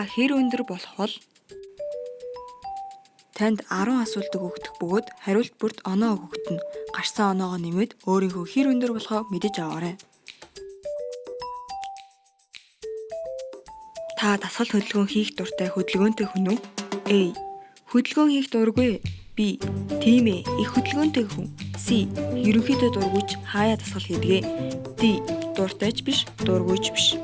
Та хэр өндөр болох бол? Танд 10 асуултыг өгдөх бөгөөд хариулт бүрт оноо өгөгдөн. Гарсан оноогоо нэмээд өөрийнхөө хэр өндөр болохоо мэдэж аваарай. Та дасгал хөдөлгөөн хийх дуртай хөдөлгөөнтэй хүн үү? A. Хөдөлгөөн хийх дургүй. B. Тийм ээ, их хөдөлгөөнтэй хүн. C. Ерөнхийдөө дургүйч хаяа дасгал хийдгээ. D. Дуртайч биш, дургүйч биш.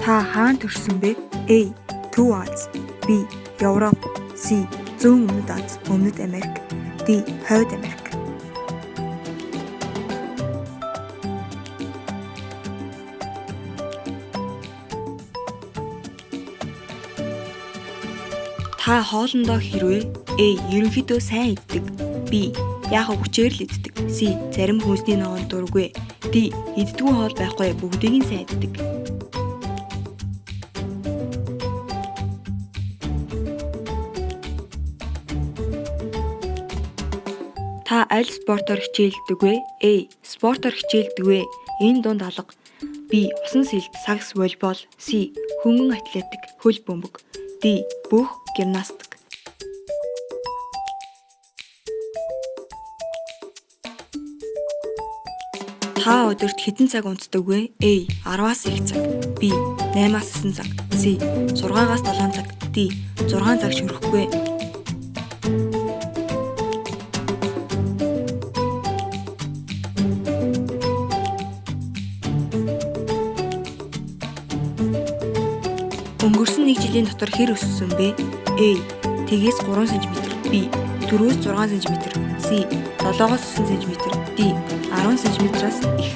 Та хаана төрсөн бэ? A. Төв Аз. B. Европ. C. Зүүн өмнөд Аз, Өмнөд Америк. D. Хойд Америк. Та хоолндоо хэрвээ A. Ерөнхийдөө сайн иддэг. B. Яахаа хүчээр л иддэг. C. Зарим хүнсний ноолд дургүй. D. Иддэггүй хоол байхгүй, бүгдийг нь сайн иддэг. Та аль спортоор хичээлдэг вэ? A. Спортоор хичээлдэг вэ? Энэ дунд алга. B. Усан сэлд, сакс, волейбол. C. Хөнгөн атлетик, хөл бөмбөг. D. Бүх гимнастик. Та өдөрт хэдэн цаг унтдаг вэ? A. 10-аас их цаг. B. 8-аас 9 цаг. C. 6-аас 7 цаг. D. 6 цаг шөрөхгүй. Өнгөрсөн 1 жилийн дотор хэр өссөн бэ? A. Тэгээс 3 см. B. 4-өөс 6 см. C. 7-оос 9 см. D. 10 см-аас их.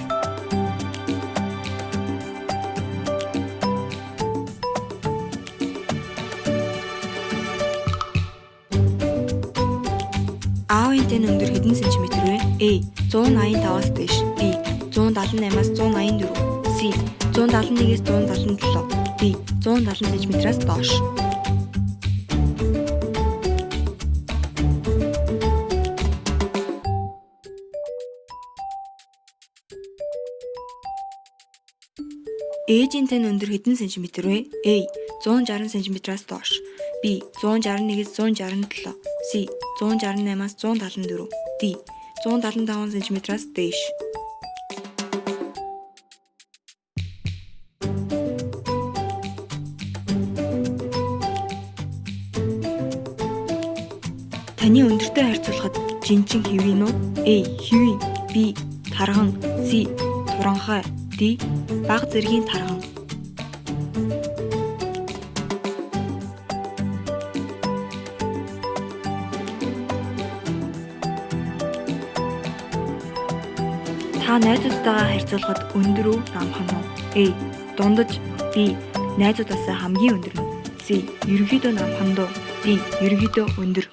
Аавын тань өндөр хэдэн сантиметр вэ? A. 185-аас дээш. B. 178-аас 184. C. 171-ээс 177. D. 170 см-аас доош. Ээжийн тань өндөр хэдэн сантиметр вэ? A. 160 см-аас доош. B. 161-ээс 167. C. 168-аас 174. D. 175 см-аас дээш. Таны өндөртэй харьцуулахад жинчин хэвийн үү? A. Хэвийн. B. Тархан. C. Туранхай. D. Бага зэргийн тархан. Та найзуудтайгаа харьцуулахад өндөр үү, намхан уу? A. Дундаж. B. Найзуудаасаа хамгийн өндөр нь. C. Ерөнхийдөө намхан дуу. D. Ерөнхийдөө өндөр.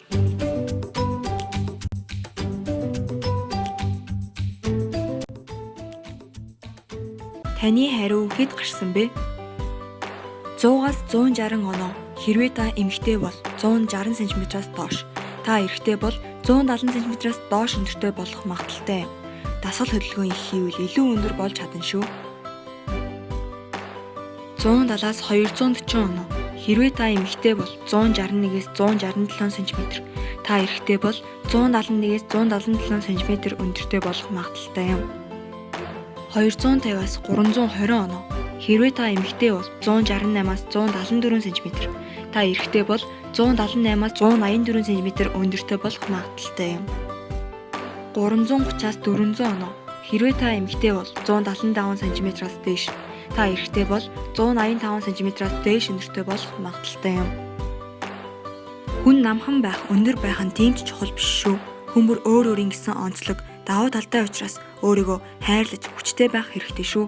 Таны хариу хэд гарсан бэ? 100-аас 160 оноо. Хэрвээ та эмэгтэй бол 160 см-аас доош. Та эрэгтэй бол 170 см-аас доош өндөртэй болох магадaltaй юм. Дасгал хөдөлгөөн их хийвэл илүү өндөр болж чадна шүү. 170-аас 240 оноо. Хэрвээ та эмэгтэй бол 161-ээс 167 см. Та эрэгтэй бол 171-ээс 177 см өндөртэй болох магадaltaй юм. 250-аас 320 оноо. Хэрвээ та эмэгтэй бол 168-аас 174 см. Та эрэгтэй бол 178-аас 184 см өндөртэй болох магадaltaй юм. 330-аас 400 оноо. Хэрвээ та эмэгтэй бол 175 см-аас дээш. Та эрэгтэй бол 185 см-аас дээш өндөртэй болох магадaltaй юм. Хүн намхан байх, өндөр байх нь тийм ч чухал биш шүү. Хүн бүр өөр өөрийн гэсэн онцлог, давуу талтай учраас өөрийгөө хайрлаж хүчтэй байх хэрэгтэй шүү.